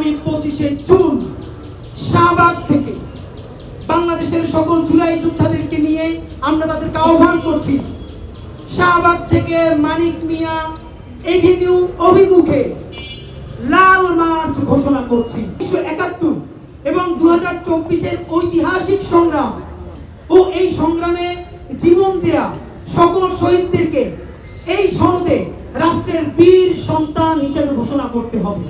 আগামী 25শে জুন শাহবাগ থেকে বাংলাদেশের সকল জুলাই যোদ্ধাদেরকে নিয়ে আমরা তাদেরকে আহ্বান করছি। শাহবাগ থেকে মানিক মিয়া এভিনিউ অভিমুখে লাল মার্চ ঘোষণা করছি। 1971 এবং 2024-এর ঐতিহাসিক সংগ্রাম ও এই সংগ্রামে জীবন দেয়া সকল শহীদদেরকে এই সনদে রাষ্ট্রের বীর সন্তান হিসেবে ঘোষণা করতে হবে।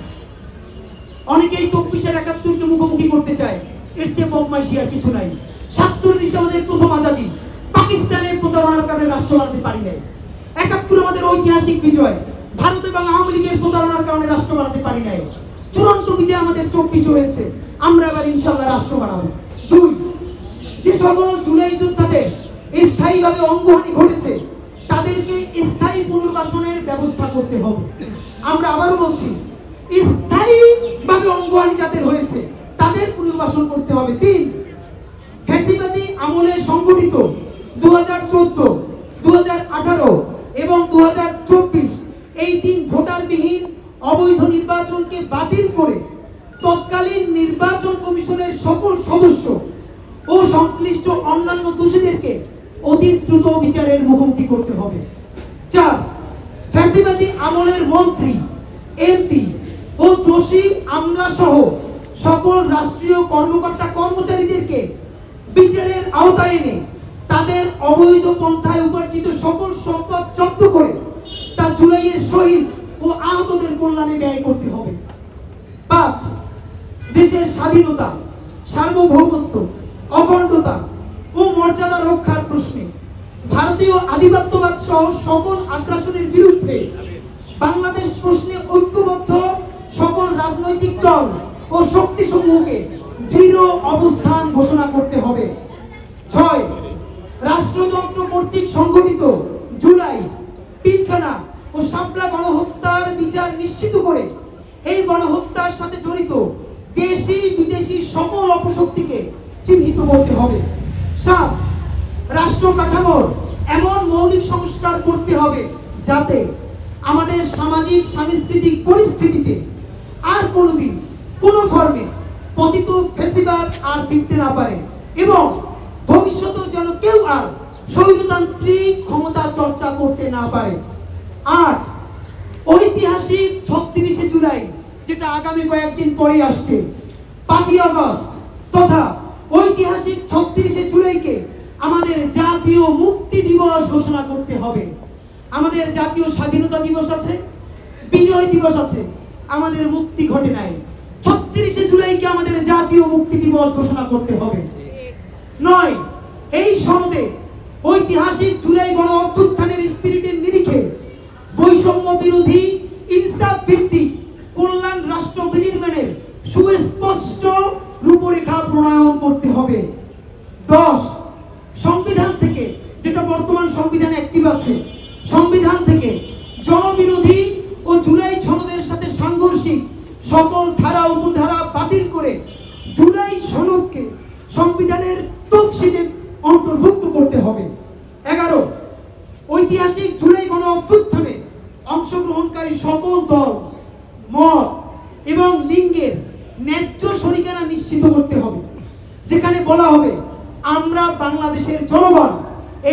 অনেকেই 24-71-কে মুখোমুখি করতে চায়, এর চেয়ে বদমাইশি আর কিছু নাই। 47 আমাদের প্রথম আজাদি, পাকিস্তানের প্রতারণার কারণে রাষ্ট্র বানাতে পারি নাই। 71 আমাদের ঐতিহাসিক বিজয়, ভারত এবং আওয়ামী লীগের প্রতারণার কারণে রাষ্ট্র বানাতে পারি নাই। চূড়ান্ত বিজয় আমাদের 24 হয়েছে, আমরা এবার ইনশাআল্লাহ রাষ্ট্র বানাবো। 2, যে সকল জুলাই যোদ্ধাদের স্থায়ীভাবে অঙ্গহানি ঘটেছে তাদেরকে স্থায়ী পুনর্বাসনের ব্যবস্থা করতে হবে। আমরা আবারও বলছি, স্থায়ীভাবে অঙ্গহানি যাদের হয়েছে তাদের পুনর্বাসন করতে হবে। 3, ফ্যাসিবাদী আমলে সংগঠিত 2014, 2018 এবং 2024 এই 3 ভোটারবিহীন অবৈধ নির্বাচনকে বাতিল করে তৎকালীন নির্বাচন কমিশনের সকল সদস্য ও সংশ্লিষ্ট অন্যান্য দোষীদেরকে অতি দ্রুত বিচারের মুখোমুখি করতে হবে। 4, ফ্যাসিবাদী আমলের মন্ত্রী, এমপি ও দোষী আমলা সহ সকল রাষ্ট্রীয় কর্মকর্তা কর্মচারীদেরকে বিচারের আওতায় এনে তাদের অবৈধ পন্থায় উপার্জিত সকল সম্পদ জব্দ করে তা জুলাইয়ের শহীদ ও আহতদের কল্যাণে ব্যয় করতে হবে। 5, দেশের স্বাধীনতা, সার্বভৌমত্ব, অখণ্ডতা ও মর্যাদা রক্ষার প্রশ্নে ভারতীয় আধিপত্যবাদ সহ সকল আগ্রাসনের বিরুদ্ধে বাংলাদেশ প্রশ্নে ঐক্যবদ্ধ সকল রাজনৈতিক দল ও শক্তিসমূহকে দৃঢ় অবস্থান ঘোষণা করতে হবে। 6, রাষ্ট্রযন্ত্র কর্তৃক সংগঠিত জুলাই, পিলখানা ও শাপলা গণহত্যার বিচার নিশ্চিত করে এই গণহত্যার সাথে জড়িত দেশি বিদেশি সকল অপশক্তিকে চিহ্নিত করতে হবে। 7, রাষ্ট্র কাঠামোর এমন মৌলিক সংস্কার করতে হবে যাতে আমাদের সামাজিক সাংস্কৃতিক পরিস্থিতিতে আর কোনোদিন কোনো ফর্মে পতিত ফ্যাসিবাদ আর ফিরতে না পারে এবং ভবিষ্যতে যেন কেউ আর স্বৈরতান্ত্রিক ক্ষমতা চর্চা করতে না পারে। 8, ঐতিহাসিক 36শে জুলাই, যেটা আগামী কয়েকদিন পরে আসছে, 5ই আগস্ট তথা ঐতিহাসিক 36শে জুলাইকে আমাদের জাতীয় মুক্তি দিবস ঘোষণা করতে হবে। আমাদের জাতীয় স্বাধীনতা দিবস আছে, বিজয় দিবস আছে, আমাদের মুক্তি ঘটে নাই। 36শে জুলাইকে আমাদের জাতীয় মুক্তি দিবস ঘোষণা করতে হবে। 9, এই সনদে ঐতিহাসিক জুলাই গণ অভ্যুত্থানের স্পিরিটের নিরিখে বৈষম্য বিরোধী, ইনসাফ ভিত্তিক কল্যাণ রাষ্ট্র বিনির্মাণের সুস্পষ্ট রূপরেখা প্রণয়ন করতে হবে। 10, সংবিধান থেকে, যেটা বর্তমান সংবিধানে অ্যাক্টিভ আছে, সংবিধান থেকে জনবিরোধী ও জুলাই সনদের সাথে সাংঘর্ষিক সকল ধারা উপধারা বাতিল করে জুলাই সনদকে সংবিধানের তফসিলে অন্তর্ভুক্ত করতে হবে। 11, ঐতিহাসিক জুলাই গণ অভ্যুত্থানে অংশগ্রহণকারী সকল দল, মত এবং লিঙ্গের ন্যায্য শরিকানা নিশ্চিত করতে হবে, যেখানে বলা হবে আমরা বাংলাদেশের জনগণ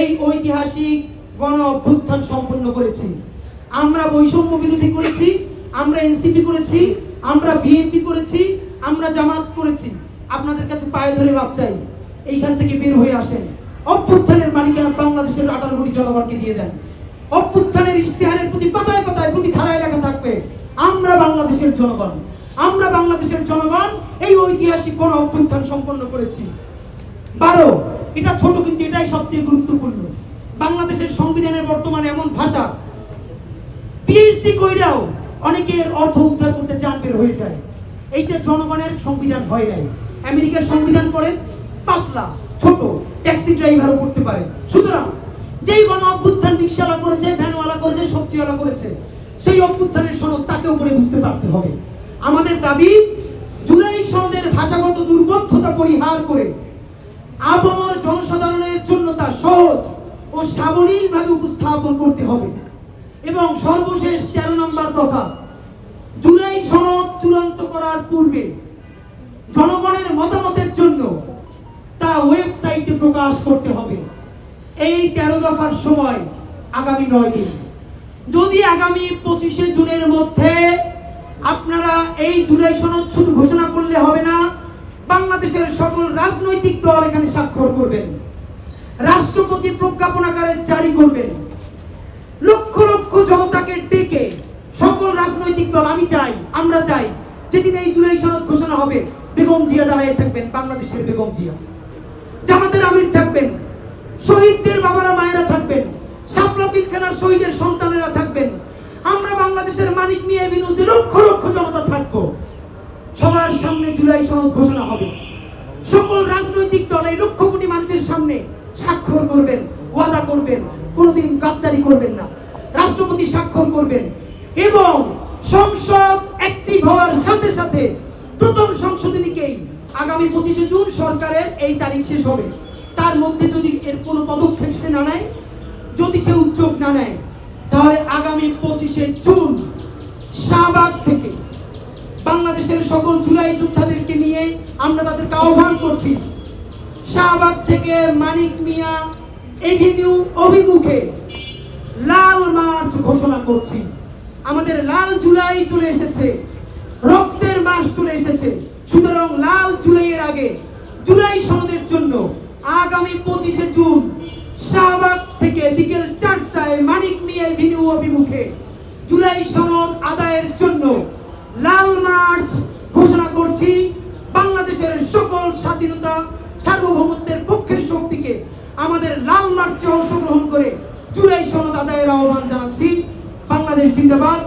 এই ঐতিহাসিক গণ অভ্যুত্থান সম্পন্ন করেছি, আমরা বৈষম্য বিরোধী করেছি, আমরা এনসিপি করেছি, আমরা বিএনপি করেছি, আমরা জামাত করেছি। আপনাদের কাছে পায়ে ধরে মাপ চাই, এইখান থেকে বের হয়ে আসেন। অভ্যুত্থানের মালিকানা বাংলাদেশের 18 কোটি জনগণকে দিয়ে দেন। অভ্যুত্থানের ইশতেহারের প্রতি পাতায় পাতায় প্রতি ধারায় লেখা থাকবে আমরা বাংলাদেশের জনগণ, আমরা বাংলাদেশের জনগণ এই ঐতিহাসিক গণ অভ্যুত্থান সম্পন্ন করেছি। 12, এটা ছোট কিন্তু এটাই সবচেয়ে গুরুত্বপূর্ণ, বাংলাদেশের সংবিধানের বর্তমানে এমন ভাষা পিএইচডি কইরাও অনেকের অর্থ উদ্ধার করতে চান বের হয়ে যায়। এইটা জনগণের সংবিধান হয় নাই। আমেরিকার সংবিধান পড়ে পাতলা, ছোট, ট্যাক্সি ড্রাইভারও করতে পারে। সুতরাং যেই গণ অভ্যুত্থান রিকশাওয়ালা করেছে, ভ্যানওয়ালা করেছে, সবজিওয়ালা করেছে, সেই অভ্যুত্থানের সনদ তাকে উপরে বুঝতে পারতে হবে। আমাদের দাবি জুলাই সনদের ভাষাগত দুর্বোধ্যতা পরিহার করে আপামর জনসাধারণের জন্য তা সহজ ও সাবলীলভাবে উপস্থাপন করতে হবে। এবং সর্বশেষ 13 নম্বর দফা, জুলাই সনদ চূড়ান্ত করার পূর্বে জনগণের মতামতের জন্য তা ওয়েবসাইটে প্রকাশ করতে হবে। এই 13 দফার সময় আগামী 9 দিন। যদি আগামী 25শে জুনের মধ্যে আপনারা এই জুলাই সনদ শুধু ঘোষণা করলে হবে না, বাংলাদেশের সকল রাজনৈতিক দল এখানে স্বাক্ষর করবেন, রাষ্ট্রপতি প্রজ্ঞাপন আকারে জারি করবেন, লক্ষ লক্ষ জনতাকে ডেকে সকল রাজনৈতিক দল, আমি চাই, আমরা চাই, যেদিন এই জুলাই সনদ ঘোষণা হবে বেগম জিয়া দাঁড়িয়ে থাকবেন, বাংলাদেশের বেগম জিয়া, জামাতের আমির থাকবেন, শহীদদের বাবারা মায়েরা থাকবেন, শাপলা পিলখানার শহীদের সন্তানেরা থাকবেন, আমরা বাংলাদেশের মানিক মিয়া বিরুদ্ধে লক্ষ লক্ষ জনতা থাকবো। সবার সামনে জুলাই সনদ ঘোষণা হবে, সকল রাজনৈতিক দল এই লক্ষ কোটি মানুষের সামনে স্বাক্ষর করবেন, ওয়াদা করবেন, কোনোদিন গাদ্দারি করবেন না, রাষ্ট্রপতি স্বাক্ষর করবেন এবং সংসদ অ্যাক্টিভ হওয়ার সাথে সাথে প্রথম সংশোধনীকেই আগামী 25শে জুন সরকারের এই তারিখ শেষ হবে। তার মধ্যে যদি এর কোনো পদক্ষেপ সে না নেয়, যদি সে উদ্যোগ না নেয়, তাহলে আগামী 25শে জুন শাহবাগ থেকে বাংলাদেশের সকল জুলাই যোদ্ধাদেরকে নিয়ে আমরা তাদেরকে আহ্বান করছি, শাহবাগ থেকে মানিক মিয়া এভিনিউ অভিমুখে লাল মার্চ ঘোষণা করছি। আমাদের লাল জুলাই চলে এসেছে, রক্তের মাস চলে এসেছে। সুতরাং লাল জুলাইয়ের আগে জুলাই সনদের জন্য আগামী 25শে জুন শাহবাগ থেকে বিকেল 4টায় মানিক মিয়া এভিনিউ অভিমুখে জুলাই সনদ আদায়ের জন্য লাল মার্চ ঘোষণা করছি। বাংলাদেশের সকল স্বাধীনতা সার্বভৌমত্বের পক্ষের শক্তিকে আমাদের লাল মার্চে অংশগ্রহণ করে জুলাই সনদ আদায়ের আহ্বান জানাচ্ছি। বাংলাদেশ জিন্দাবাদ।